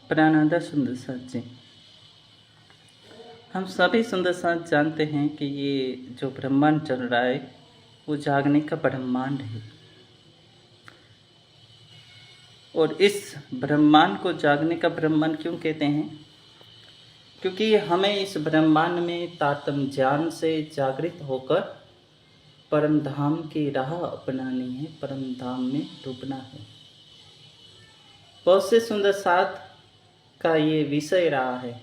प्राणादा सुंदर साथ जी, हम सभी सुंदर साथ जानते हैं कि ये जो ब्रह्मांड चल रहा है वो जागने का ब्रह्मांड है। और इस ब्रह्मांड को जागने का ब्रह्मांड क्यों कहते हैं? क्योंकि हमें इस ब्रह्मांड में तारतम्य ज्ञान से जागृत होकर परम धाम की राह अपनानी है, परम धाम में डूबना है। बहुत से सुंदर साथ का ये विषय रहा है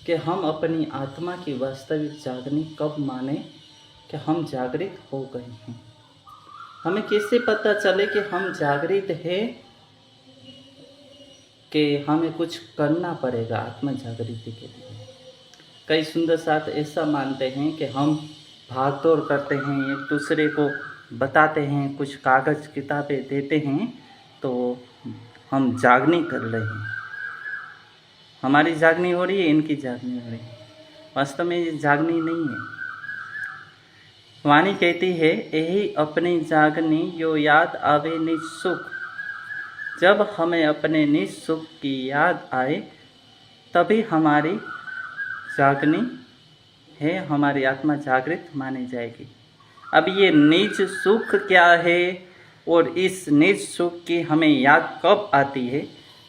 कि हम अपनी आत्मा की वास्तविक जागनी कब माने कि हम जागृत हो गए हैं। हमें कैसे पता चले कि हम जागृत हैं, कि हमें कुछ करना पड़ेगा आत्मा जागृति के लिए। कई सुंदर साथ ऐसा मानते हैं कि हम भागदौड़ करते हैं, एक दूसरे को बताते हैं, कुछ कागज़ किताबें देते हैं तो हम जागनी कर रहे हैं, हमारी जागनी हो रही है, इनकी जागनी हो रही है। वास्तव में ये जागनी नहीं है। वाणी कहती है, यही अपनी जागनी यो याद आवे निज सुख। जब हमें अपने निज सुख की याद आए तभी हमारी जागनी है, हमारी आत्मा जागृत मानी जाएगी। अब ये निज सुख क्या है और इस निज सुख की हमें याद कब आती है,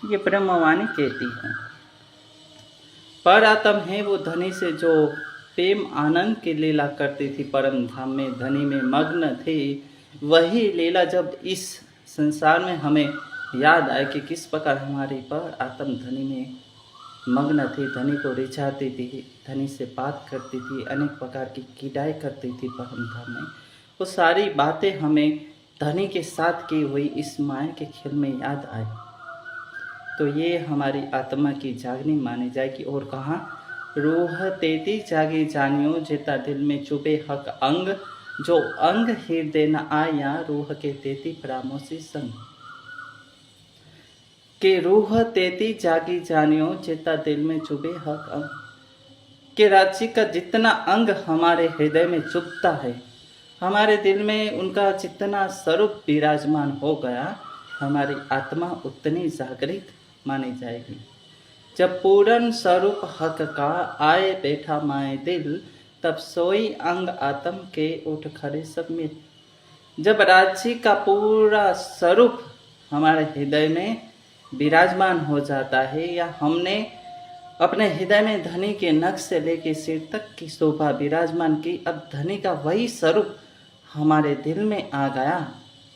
ये ब्रह्मवाणी कहती है। पर आत्म है वो धनी से जो प्रेम आनंद की लीला करती थी, परम धाम में धनी में मग्न थी, वही लीला जब इस संसार में हमें याद आए कि किस प्रकार हमारी पर आत्म धनी में मग्न थी, धनी को रिझाती थी, धनी से बात करती थी, अनेक प्रकार की कीड़ाएँ करती थी परम धाम में, वो सारी बातें हमें धनी के साथ की हुई इस माया के खेल में याद आए तो ये हमारी आत्मा की जागनी मानी जाएगी। और कहाँ, रूह तेती जागी जानियो जेता दिल में चुभे हक अंग, जो अंग हृदय न आया रूह के तेती परामोशी संग। के रूह तेती जागी जानियो जेता दिल में चुभे हक अंग, के राज्य का जितना अंग हमारे हृदय में चुभता है, हमारे दिल में उनका जितना स्वरूप विराजमान हो गया, हमारी आत्मा उतनी जागृत मानी जाएगी। जब पूर्ण स्वरूप हक का आए बैठा माए दिल, तब सोई अंग आत्म के उठ खड़े सब मिल। जब राज्य का पूरा स्वरूप हमारे हृदय में विराजमान हो जाता है, या हमने अपने हृदय में धनी के नख से लेकर सिर तक की शोभा विराजमान की, अब धनी का वही स्वरूप हमारे दिल में आ गया,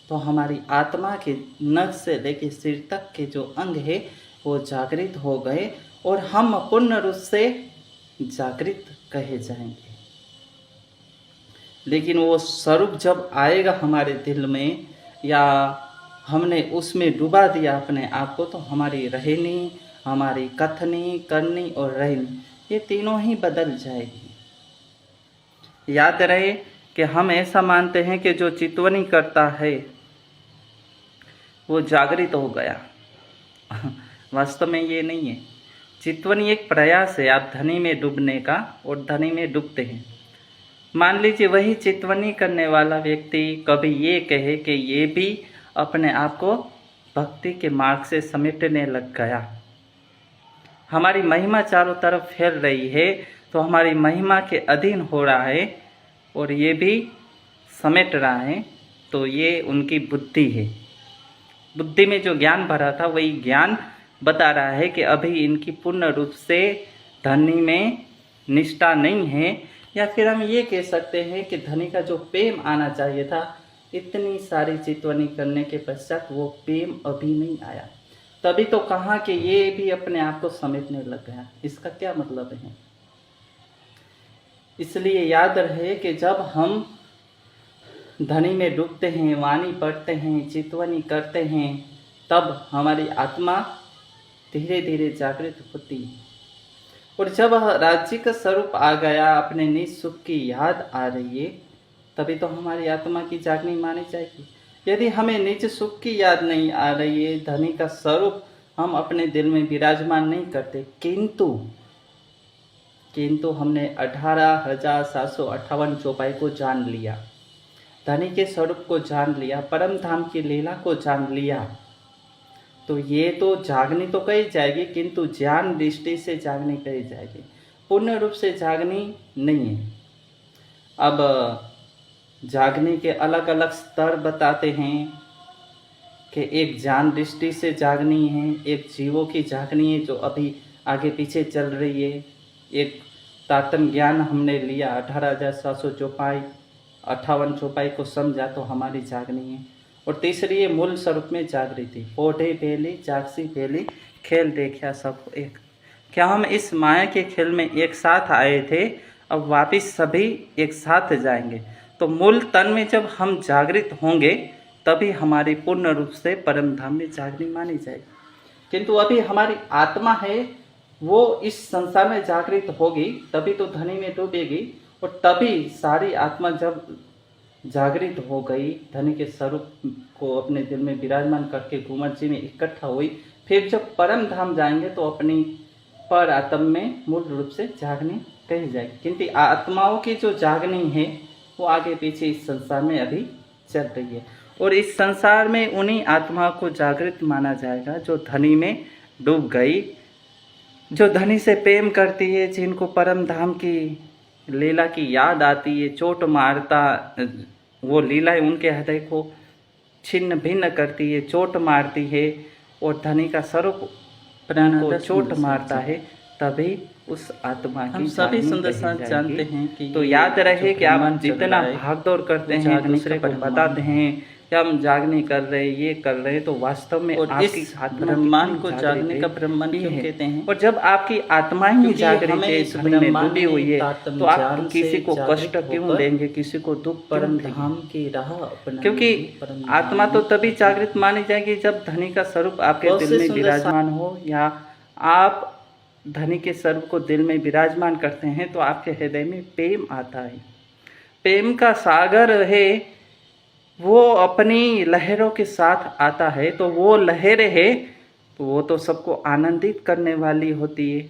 तो हमारी आत्मा के नख से लेकर सिर तक के जो अंग है वो जागृत हो गए और हम पूर्ण रूप से जागृत कहे जाएंगे। लेकिन वो स्वरूप जब आएगा हमारे दिल में, या हमने उसमें डुबा दिया अपने आप को, तो हमारी रहनी, हमारी कथनी, करनी और रहनी, ये तीनों ही बदल जाएगी। याद रहे कि हम ऐसा मानते हैं कि जो चितवनी करता है वो जागृत हो गया। वास्तव में ये नहीं है। चितवनी एक प्रयास है आप धनी में डूबने का, और धनी में डूबते हैं। मान लीजिए वही चितवनी करने वाला व्यक्ति कभी ये कहे कि ये भी अपने आप को भक्ति के मार्ग से समेटने लग गया, हमारी महिमा चारों तरफ फैल रही है, तो हमारी महिमा के अधीन हो रहा है और ये भी समेट रहा है, तो ये उनकी बुद्धि है। बुद्धि में जो ज्ञान भरा था वही ज्ञान बता रहा है कि अभी इनकी पूर्ण रूप से धनी में निष्ठा नहीं है। या फिर हम ये कह सकते हैं कि धनी का जो प्रेम आना चाहिए था, इतनी सारी चितवनी करने के पश्चात वो प्रेम अभी नहीं आया, तभी तो कहा कि ये भी अपने आप को समेटने लग गया। इसका क्या मतलब है? इसलिए याद रहे कि जब हम धनी में डूबते हैं, वाणी पढ़ते हैं, चितवनी करते हैं, तब हमारी आत्मा धीरे धीरे जागृत होती है। और जब राज्य का स्वरूप आ गया, अपने निज सुख की याद आ रही है, तभी तो हमारी आत्मा की जागनी मानी जाएगी। यदि हमें निज सुख की याद नहीं आ रही है, धनी का स्वरूप हम अपने दिल में विराजमान नहीं करते, किंतु हमने 18,758 चौपाई को जान लिया, धनी के स्वरूप को जान लिया, परम धाम की लीला को जान लिया, तो ये तो जागनी तो कही जाएगी, किंतु ज्ञान दृष्टि से जागनी कही जाएगी, पूर्ण रूप से जागनी नहीं है। अब जागने के अलग अलग स्तर बताते हैं कि एक ज्ञान दृष्टि से जागनी है, एक जीवों की जागनी है जो अभी आगे पीछे चल रही है, एक तातन ज्ञान हमने लिया 18,700 चौपाई 58 चौपाई को समझा तो हमारी जागनी है, और तीसरी है मूल स्वरूप में जागृति, पौधे पहली जागसी पहली खेल देखा सब एक। क्या हम इस माया के खेल में एक साथ आए थे, अब वापिस सभी एक साथ जाएंगे। तो मूल तन में जब हम जागृत होंगे तभी हमारी पूर्ण रूप से परम धाम में जागृति मानी जाएगी। किंतु अभी हमारी आत्मा है वो इस संसार में जागृत होगी तभी तो धनी में डूबेगी, और तभी सारी आत्मा जब जागृत हो गई, धनी के स्वरूप को अपने दिल में विराजमान करके घूमर जी में इकट्ठा हुई, फिर जब परम धाम जाएंगे तो अपनी पर आत्म में मूल रूप से जागनी कही जाएगी। किंतु आत्माओं की जो जागनी है वो आगे पीछे इस संसार में अभी चल रही है, और इस संसार में उन्हीं आत्माओं को जागृत माना जाएगा जो धनी में डूब गई, जो धनी से प्रेम करती है, जिनको परम धाम की लीला की याद आती है, चोट मारता वो लीलाएं उनके हृदय को छिन्न भिन्न करती है, चोट मारती है, और धनी का स्वरूप प्राण को चोट मारता है, तभी उस आत्मा की हम सभी सुंदर साथ जानते हैं कि तो याद रहे कि आप जितना भागदौड़ करते हैं, दूसरे को बताते हैं कि हम जागने कर रहे हैं, ये कर रहे हैं, तो वास्तव में आपकी ब्रह्मांड को जागने का ब्रह्मांड क्यों कहते हैं। और जब आपकी आत्मा ही जागृत है, इस ब्रह्मांड डूबी हुई है, तो आप किसी को कष्ट क्यों देंगे, किसी को दुख परम धाम की राह अपनाएंगे। क्योंकि आत्मा तो तभी जागृत मानी जाएगी जब धनी का स्वरूप आपके दिल में विराजमान हो, या आप धनी के स्वरूप को दिल में विराजमान करते हैं तो आपके हृदय में प्रेम आता है। प्रेम का सागर है वो अपनी लहरों के साथ आता है, तो वो लहरें है तो वो तो सबको आनंदित करने वाली होती है।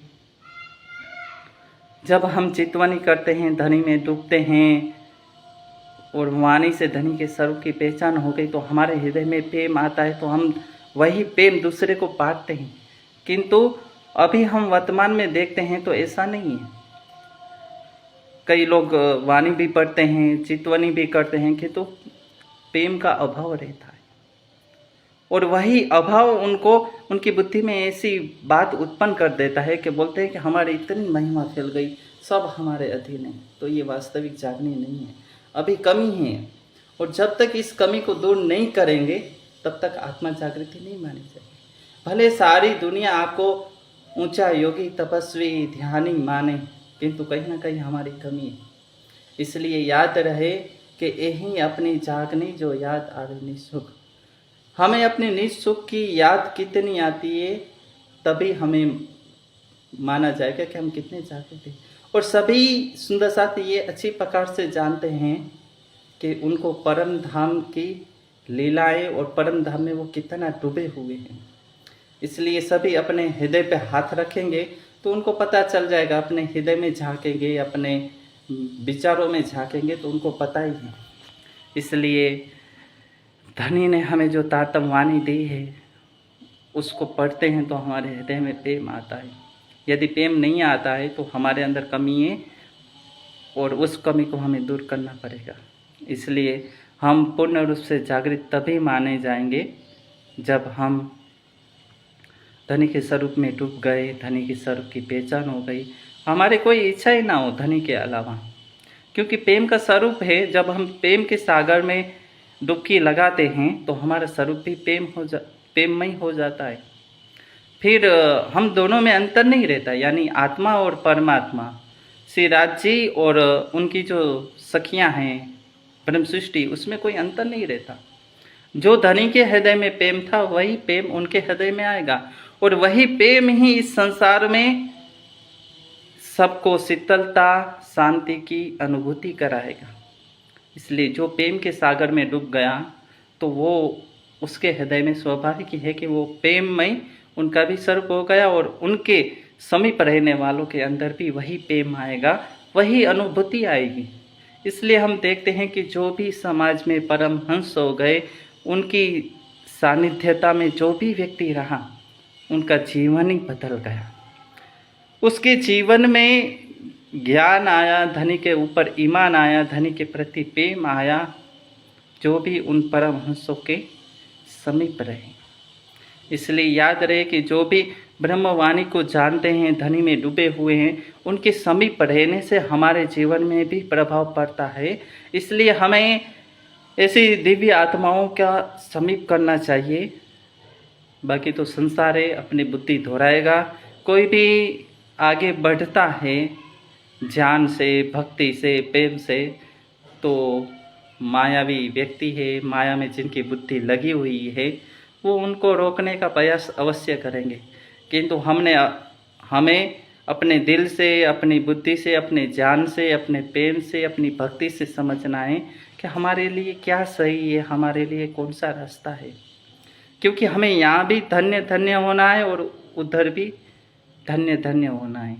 जब हम चितवनी करते हैं, धनी में डूबते हैं और वाणी से धनी के स्वरूप की पहचान हो गई तो हमारे हृदय में प्रेम आता है, तो हम वही प्रेम दूसरे को बांटते हैं। किंतु अभी हम वर्तमान में देखते हैं तो ऐसा नहीं है। कई लोग वाणी भी पढ़ते हैं, चितवनी भी करते हैं, किंतु प्रेम का अभाव रहता है, और वही अभाव उनको उनकी बुद्धि में ऐसी बात उत्पन्न कर देता है कि बोलते हैं कि हमारी इतनी महिमा फैल गई, सब हमारे अधीन है। तो ये वास्तविक जागनी नहीं है, अभी कमी है, और जब तक इस कमी को दूर नहीं करेंगे तब तक आत्मा जागृति नहीं मानी जाएगी। भले सारी दुनिया आपको ऊंचा योगी तपस्वी ध्यानी माने, किंतु कहीं ना कहीं हमारी कमी है। इसलिए याद रहे कि यही अपनी जागनी जो याद आवे निःसुख। हमें अपने निःसुख की याद कितनी आती है तभी हमें माना जाएगा कि हम कितने जागृत हैं। और सभी सुंदर साथी ये अच्छी प्रकार से जानते हैं कि उनको परम धाम की लीलाएं और परम धाम में वो कितना डूबे हुए हैं। इसलिए सभी अपने हृदय पे हाथ रखेंगे तो उनको पता चल जाएगा, अपने हृदय में झांकेंगे, अपने विचारों में झांकेंगे तो उनको पता ही है। इसलिए धनी ने हमें जो तातम वाणी दी है उसको पढ़ते हैं तो हमारे हृदय में प्रेम आता है। यदि प्रेम नहीं आता है तो हमारे अंदर कमी है, और उस कमी को हमें दूर करना पड़ेगा। इसलिए हम पूर्ण रूप से जागृत तभी माने जाएंगे जब हम धनी के स्वरूप में डूब गए, धनी के स्वरूप की पहचान हो गई, हमारे कोई इच्छा ही ना हो धनी के अलावा, क्योंकि प्रेम का स्वरूप है। जब हम प्रेम के सागर में डुबकी लगाते हैं तो हमारा स्वरूप भी प्रेममय हो जाता है। फिर हम दोनों में अंतर नहीं रहता, यानी आत्मा और परमात्मा, श्री राज जी और उनकी जो सखियां हैं ब्रह्म सृष्टि, उसमें कोई अंतर नहीं रहता। जो धनी के हृदय में प्रेम था वही प्रेम उनके हृदय में आएगा, और वही प्रेम ही इस संसार में सबको शीतलता शांति की अनुभूति कराएगा। इसलिए जो प्रेम के सागर में डूब गया तो वो उसके हृदय में स्वाभाविक ही है कि वो प्रेममय उनका भी स्वरूप हो गया, और उनके समीप रहने वालों के अंदर भी वही प्रेम आएगा, वही अनुभूति आएगी। इसलिए हम देखते हैं कि जो भी समाज में परमहंस हो गए, उनकी सानिध्यता में जो भी व्यक्ति रहा उनका जीवन ही बदल गया। उसके जीवन में ज्ञान आया, धनी के ऊपर ईमान आया, धनी के प्रति प्रेम आया, जो भी उन परमहंसों के समीप रहे। इसलिए याद रहे कि जो भी ब्रह्मवाणी को जानते हैं, धनी में डूबे हुए हैं, उनके समीप रहने से हमारे जीवन में भी प्रभाव पड़ता है। इसलिए हमें ऐसी दिव्य आत्माओं का समीप करना चाहिए। बाकी तो संसार है, अपनी बुद्धि दोहराएगा। कोई भी आगे बढ़ता है ज्ञान से, भक्ति से, प्रेम से, तो मायावी व्यक्ति है, माया में जिनकी बुद्धि लगी हुई है, वो उनको रोकने का प्रयास अवश्य करेंगे। किंतु हमें अपने दिल से, अपनी बुद्धि से, अपने ज्ञान से, अपने प्रेम से, अपनी भक्ति से समझना है कि हमारे लिए क्या सही है, हमारे लिए कौन सा रास्ता है। क्योंकि हमें यहाँ भी धन्य धन्य होना है और उधर भी धन्य धन्य होना है।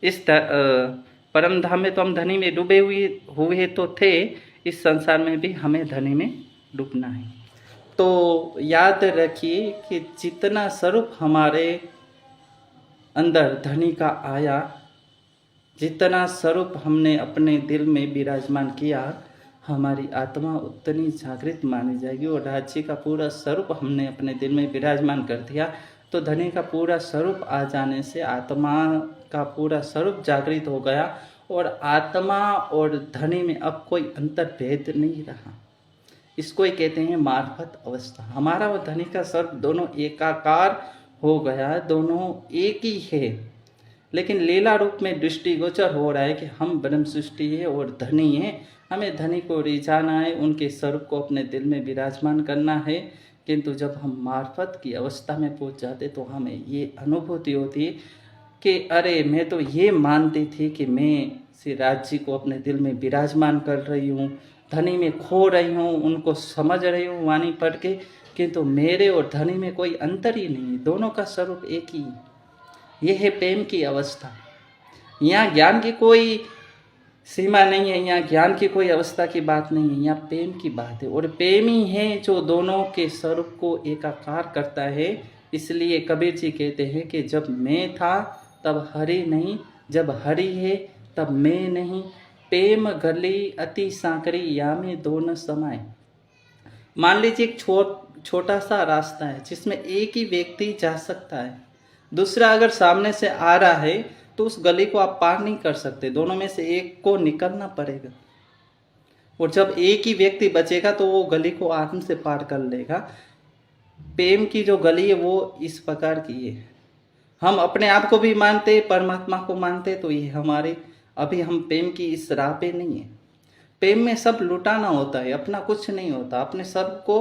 इस परम धाम में तो हम धनी में डूबे हुए तो थे, इस संसार में भी हमें धनी में डूबना है। तो याद रखिए कि जितना स्वरूप हमारे अंदर धनी का आया, जितना स्वरूप हमने अपने दिल में विराजमान किया, हमारी आत्मा उतनी जागृत मानी जाएगी। और राज्य का पूरा स्वरूप हमने अपने दिल में विराजमान कर दिया, तो धनी का पूरा स्वरूप आ जाने से आत्मा का पूरा स्वरूप जागृत हो गया, और आत्मा और धनी में अब कोई अंतर भेद नहीं रहा। इसको ही कहते हैं मार्फत अवस्था। हमारा और धनी का स्वरूप दोनों एकाकार हो गया, दोनों एक ही है। लेकिन लीला रूप में दृष्टिगोचर हो रहा है कि हम ब्रह्म सृष्टि है और धनी है, हमें धनी को रिझाना है, उनके स्वरूप को अपने दिल में विराजमान करना है। किंतु जब हम मार्फत की अवस्था में पहुंच जाते तो हमें ये अनुभूति होती है कि अरे मैं तो ये मानती थी कि मैं श्री राज जी को अपने दिल में विराजमान कर रही हूँ, धनी में खो रही हूँ, उनको समझ रही हूँ वाणी पढ़ के, किंतु मेरे और धनी में कोई अंतर ही नहीं, दोनों का स्वरूप एक ही। यह है प्रेम की अवस्था। यहाँ ज्ञान की कोई सीमा नहीं है, यहाँ ज्ञान की कोई अवस्था की बात नहीं है, यहाँ प्रेम की बात है। और प्रेम ही है जो दोनों के स्वरूप को एकाकार करता है। इसलिए कबीर जी कहते हैं कि जब मैं था तब हरि नहीं, जब हरि है तब मैं नहीं, प्रेम गली अति सांकरी या में दोनों समाए। मान लीजिए एक छोटा सा रास्ता है जिसमें एक ही व्यक्ति जा सकता है, दूसरा अगर सामने से आ रहा है तो उस गली को आप पार नहीं कर सकते, दोनों में से एक को निकलना पड़ेगा। और जब एक ही व्यक्ति बचेगा तो वो गली को आराम से पार कर लेगा। प्रेम की जो गली है वो इस प्रकार की है। हम अपने आप को भी मानते, परमात्मा को मानते, तो ये हमारे अभी हम प्रेम की इस राह पे नहीं है। प्रेम में सब लुटाना होता है, अपना कुछ नहीं होता, अपने स्वरूप को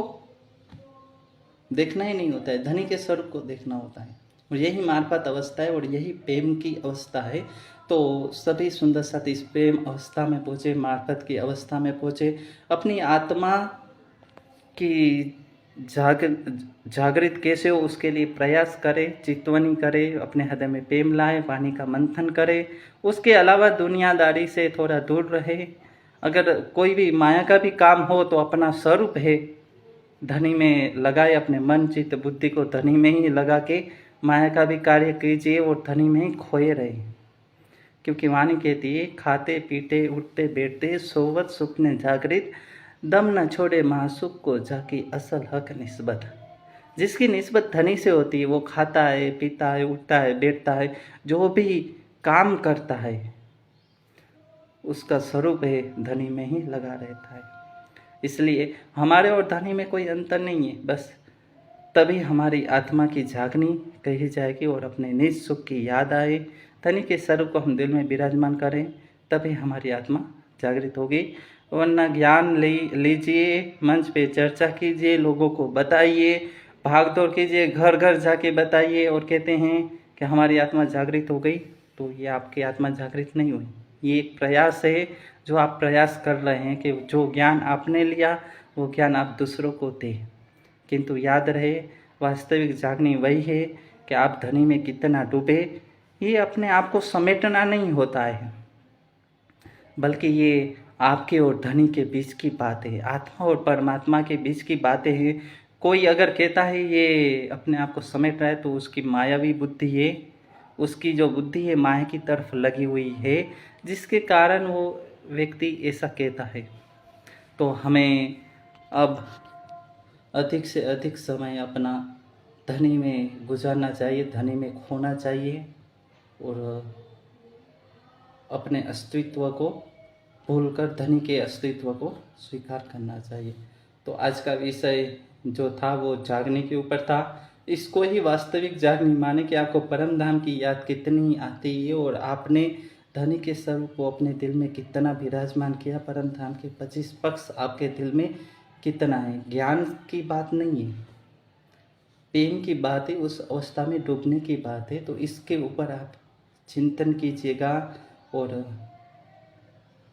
देखना ही नहीं होता है, धनी के स्वरूप को देखना होता है। और यही मार्फत अवस्था है और यही प्रेम की अवस्था है। तो सभी सुंदर साथी इस प्रेम अवस्था में पहुँचे, मार्फत की अवस्था में पहुँचे, अपनी आत्मा की जागृत कैसे हो उसके लिए प्रयास करें, चितवनी करें, अपने हृदय में प्रेम लाए, वाणी का मंथन करें। उसके अलावा दुनियादारी से थोड़ा दूर रहे। अगर कोई भी माया का भी काम हो तो अपना स्वरूप है धनी में लगाए, अपने मन चित्त बुद्धि को धनी में ही लगा के माया का भी कार्य कीजिए और धनी में ही खोए रहे। क्योंकि वाणी कहती है खाते पीते उठते बैठते सोवत सुपने जागृत, दम न छोड़े महासुख को जाकी असल हक निस्बत। जिसकी निस्बत धनी से होती है वो खाता है, पीता है, उठता है, बैठता है, जो भी काम करता है उसका स्वरूप है धनी में ही लगा रहता है। इसलिए हमारे और धनी में कोई अंतर नहीं है, बस तभी हमारी आत्मा की जागनी कही जाएगी और अपने निज सुख की याद आए, धनी के स्वरूप को हम दिल में विराजमान करें, तभी हमारी आत्मा जागृत होगी। वरना ज्ञान लीजिए, मंच पे चर्चा कीजिए, लोगों को बताइए, भागदौड़ कीजिए, घर घर जाके बताइए और कहते हैं कि हमारी आत्मा जागृत हो गई, तो ये आपकी आत्मा जागृत नहीं हुई। ये एक प्रयास है जो आप प्रयास कर रहे हैं कि जो ज्ञान आपने लिया वो ज्ञान आप दूसरों को दें। किंतु याद रहे वास्तविक जागनी वही है कि आप धनी में कितना डूबे। ये अपने आप को समेटना नहीं होता है, बल्कि ये आपके और धनी के बीच की बात है, आत्मा और परमात्मा के बीच की बातें हैं। कोई अगर कहता है ये अपने आप को समेट रहा है तो उसकी मायावी बुद्धि है, उसकी जो बुद्धि है माया की तरफ लगी हुई है, जिसके कारण वो व्यक्ति ऐसा कहता है। तो हमें अब अधिक से अधिक समय अपना धनी में गुजारना चाहिए, धनी में खोना चाहिए और अपने अस्तित्व को भूलकर धनी के अस्तित्व को स्वीकार करना चाहिए। तो आज का विषय जो था वो जागने के ऊपर था। इसको ही वास्तविक जागनी माने कि आपको परम धाम की याद कितनी आती है और आपने धनी के स्वरूप को अपने दिल में कितना विराजमान किया, परम धाम के 25 पक्ष आपके दिल में कितना है। ज्ञान की बात नहीं है, प्रेम की बात है, उस अवस्था में डूबने की बात है। तो इसके ऊपर आप चिंतन कीजिएगा और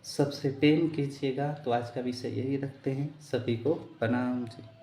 सबसे प्रेम कीजिएगा। तो आज का विषय यही रखते हैं। सभी को प्रणाम जी।